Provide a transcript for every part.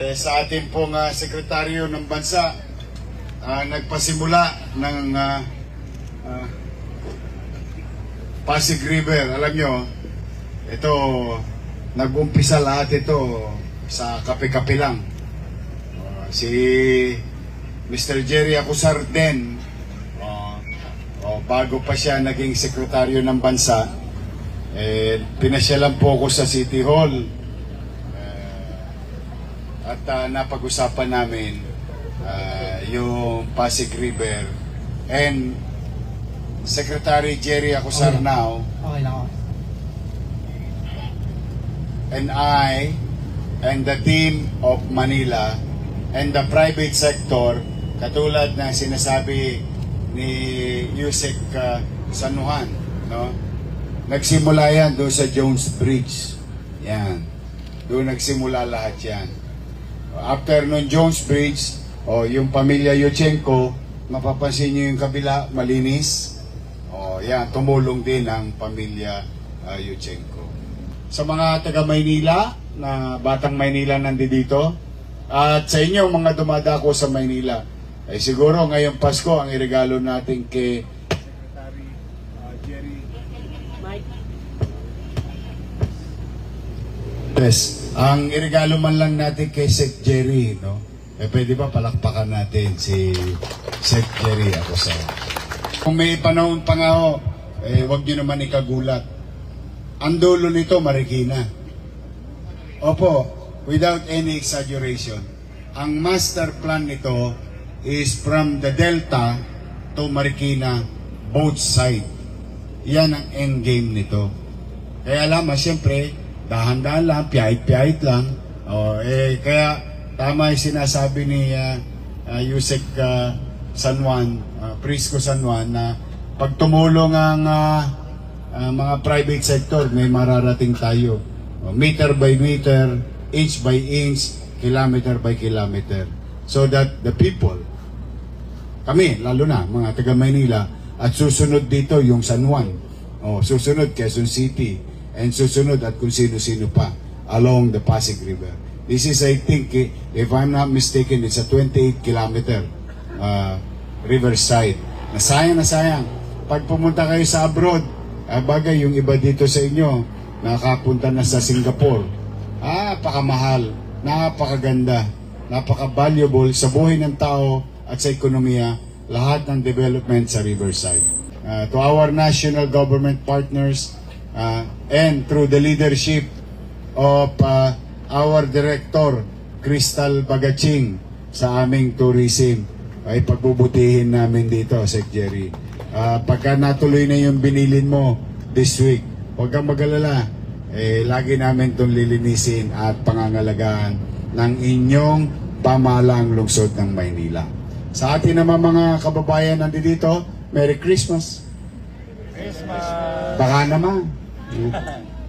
Sa ating pong sekretaryo ng bansa, nagpasimula ng Pasig River. Alam nyo, ito, nag-umpisa lahat ito sa kape-kape lang. Si Mr. Jerry Acusar din, bago pa siya naging sekretaryo ng bansa, pinasyalan po ako sa City Hall. At napag-usapan namin yung Pasig River, and Secretary Jerry Acusar now, Okay lang ako. and I and the team of Manila and the private sector, katulad na sinasabi ni Yusek San Juan, no? Nagsimula yan doon sa Jones Bridge. Yan. Doon nagsimula lahat yan. After nun Jones Bridge, yung pamilya Yuchenko, mapapansin nyo yung kabila, malinis. Yan, tumulong din ang pamilya Yuchenko. Sa mga taga Maynila, na batang Maynila nandito, at sa inyo mga dumadako sa Maynila, ay siguro ngayong Pasko ang iregalo natin kay Secretary Jerry. Mike. Yes. Ang iregalo man lang natin kay Sec Jerry, no? Pwede ba palakpakan natin si Sec Jerry Acusar? Kung may panahon pa nga ho, wag nyo naman ikagulat. Ang dulo nito, Marikina. Opo, without any exaggeration, ang master plan nito is from the Delta to Marikina, both side. Yan ang end game nito. Kaya alam, siyempre, dahan-dahan lang, piyahit-piyahit lang. Kaya tama yung sinasabi ni Yusek San Juan, Prisco San Juan, na pag tumulong ang mga private sector, may mararating tayo. Meter by meter, inch by inch, kilometer by kilometer. So that the people, kami, lalo na, mga taga Maynila, at susunod dito yung San Juan, susunod Quezon City, and susunod at kung sino-sino pa along the Pasig River. This is, I think, if I'm not mistaken, it's a 28-kilometer riverside. Na sayang. Pag pumunta kayo sa abroad, bagay yung iba dito sa inyo, nakapunta na sa Singapore. Napakamahal, napakaganda, napaka-valuable sa buhay ng tao at sa ekonomiya, lahat ng development sa riverside. To our national government partners, and through the leadership of our director, Crystal Bagaching, sa aming tourism, ay pagbubutihin namin dito, Sec Jerry. Pagka natuloy na yung binilin mo this week, huwag kang mag-alala, lagi namin itong lilinisin at pangangalagaan ng inyong pamahalang lungsod ng Maynila. Sa atin naman mga kababayan nandito, Merry Christmas! Baka naman.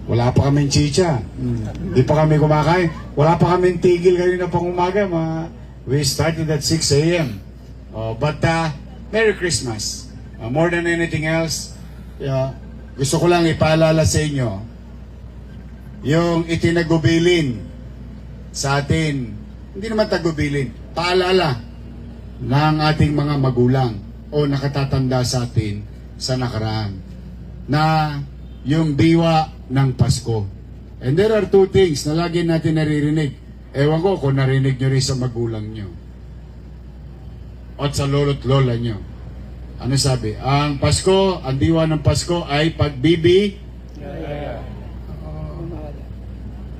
Wala pa kaming chicha. Hindi pa kami kumakain. Wala pa kaming tigil kanina pang umaga. We started at 6 a.m. But Merry Christmas. More than anything else, gusto ko lang ipaalala sa inyo yung itinagubilin sa atin, hindi naman tagubilin, paalala ng ating mga magulang o nakatatanda sa atin sa nakaraan na yung diwa ng Pasko. And there are two things na lagi natin naririnig. Ewan ko kung narinig nyo rin sa magulang nyo at sa lolo't lola nyo. Ano sabi? Ang Pasko, ang diwa ng Pasko ay pagbibi.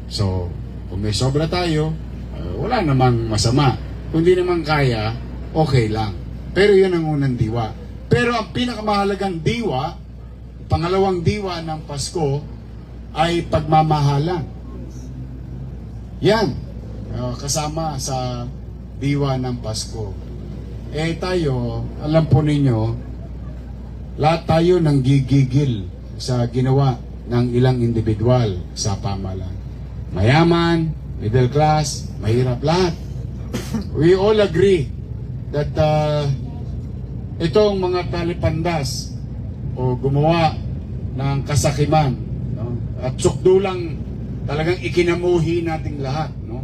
So, kung may sobra tayo, wala namang masama. Kung di naman kaya, okay lang. Pero yun ang unang diwa. Pero ang pinakamahalagang diwa, pangalawang diwa ng Pasko ay pagmamahalan. Yan, kasama sa diwa ng Pasko. Tayo, alam po ninyo, lahat tayo nang gigigil sa ginawa ng ilang individual sa pamahalaan. Mayaman, middle class, mahirap, lahat. We all agree that itong mga talipandas o gumawa ng kasakiman, no? At sukdulang talagang ikinamuhi nating lahat, no?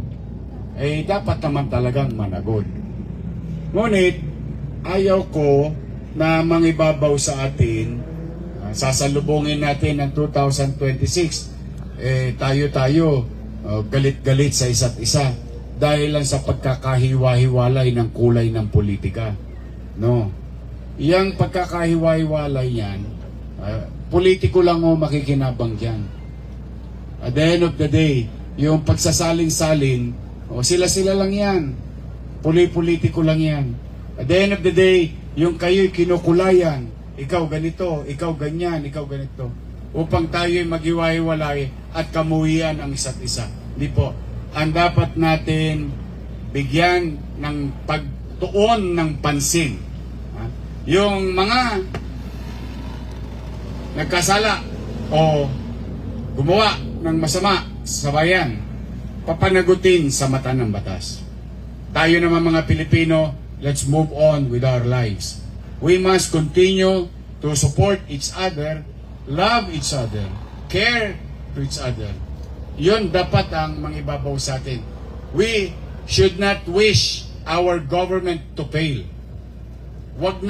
eh dapat naman talagang managon. Ngunit, ayaw ko na mangibabaw sa atin, sasalubungin natin ng 2026, tayo-tayo, galit-galit sa isa't isa dahil lang sa pagkakahiwa-hiwalay ng kulay ng politika. No. Yang pagkakahiwa-hiwalay yan, politiko lang o makikinabang dyan. At the end of the day, yung pagsasalin-salin, sila-sila lang yan. Politiko lang yan. At the end of the day, yung kayo'y kinukulayan, ikaw ganito, ikaw ganyan, ikaw ganito, upang tayo'y maghiwa-hiwalay at kamuhian ang isa't isa. Hindi po. Ang dapat natin bigyan ng pagtuon ng pansin. Yung mga nagkasala o gumawa ng masama sa bayan, papanagutin sa mata ng batas. Tayo naman mga Pilipino, let's move on with our lives. We must continue to support each other, love each other, care to each other. Yun dapat ang mangibabaw sa atin. We should not wish our government to fail. Huwag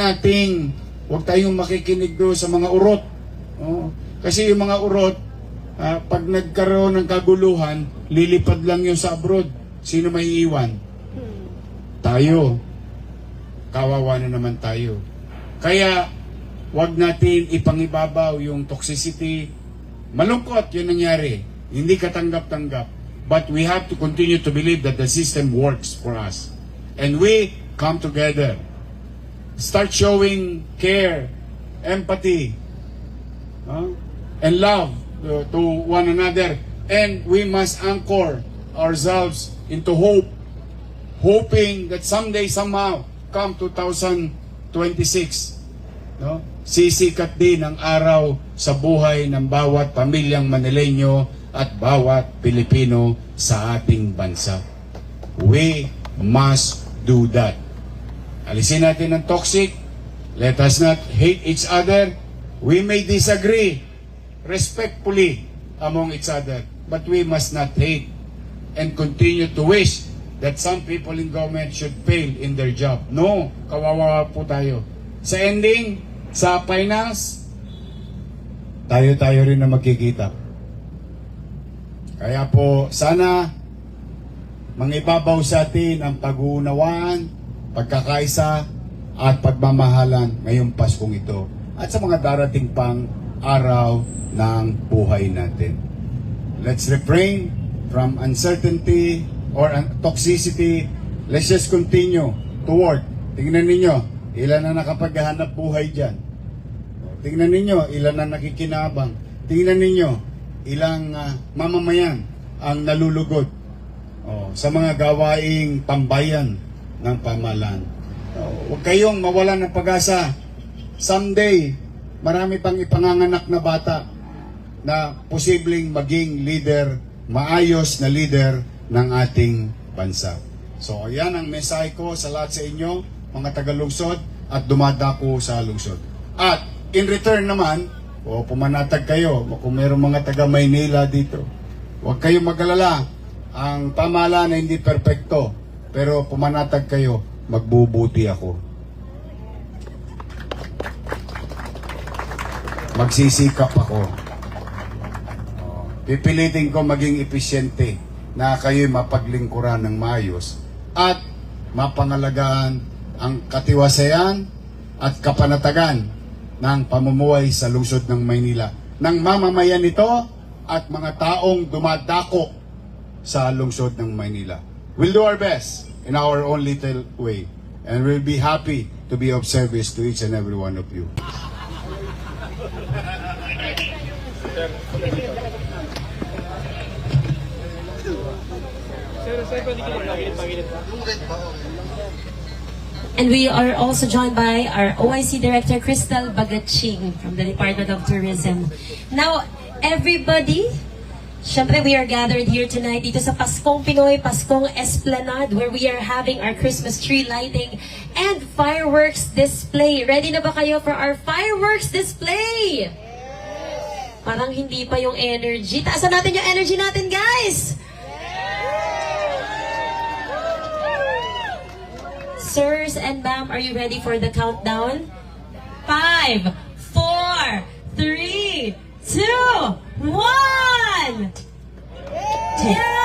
tayong makikinig doon sa mga urot. Kasi yung mga urot, pag nagkaroon ng kaguluhan, lilipad lang yun sa abroad. Sino may iiwan? Tayo. Kawawa na naman tayo. Kaya, huwag natin ipangibabaw yung toxicity. Malungkot yun nangyari. Hindi katanggap-tanggap. But we have to continue to believe that the system works for us. And we come together. Start showing care, empathy, and love to one another. And we must anchor ourselves into hope, hoping that someday, somehow, come 2026, sisikat din ang araw sa buhay ng bawat pamilyang Manileño at bawat Pilipino sa ating bansa. We must do that. Alisin natin ang toxic. Let us not hate each other. We may disagree respectfully among each other, but we must not hate and continue to wish that some people in government should fail in their job. No, kawawa po tayo. Sa ending, sa finance, tayo-tayo rin na magkikita. Kaya po, sana mangibabaw sa atin ang pag-uunawaan, pagkakaisa, at pagmamahalan ngayong Paskong ito at sa mga darating pang araw ng buhay natin. Let's refrain from uncertainty or toxicity. Let's just continue to work. Tingnan ninyo, ilan na nakapaghahanap buhay dyan. Tingnan ninyo, ilan na nakikinabang. Tingnan ninyo, ilang mamamayan ang nalulugod sa mga gawaing pambayan ng pamahalaan. Huwag kayong mawalan ng pag-asa. Someday, marami pang ipanganganak na bata na posibleng maging leader, maayos na leader ng ating bansa. So, ayan ang mensahe ko sa lahat sa inyo, mga taga-lungsod at dumadako sa lungsod. At in return naman, pumanatag kayo kung mayroong mga taga-Maynila dito. Huwag kayong mag-alala. Ang pamahalaan na hindi perpekto, pero pumanatag kayo, magbubuti ako. Magsisikap ako. Pipilitin ko maging epesyente na kayo'y mapaglingkuran ng maayos at mapangalagaan ang katiwasayan at kapanatagan ng pamumuhay sa lungsod ng Maynila, ng mamamayan nito at mga taong dumadako sa lungsod ng Maynila. We'll do our best in our own little way, and we'll be happy to be of service to each and every one of you. And we are also joined by our OIC Director, Crystal Bagaching from the Department of Tourism. Now, everybody, syempre we are gathered here tonight dito sa Paskong Pinoy, Paskong Esplanade, where we are having our Christmas tree lighting and fireworks display. Ready na ba kayo for our fireworks display? Parang hindi pa yung energy. Taasan natin yung energy natin, guys! Sirs and ma'am, are you ready for the countdown? 5, 4, 3, 2, 1! 10.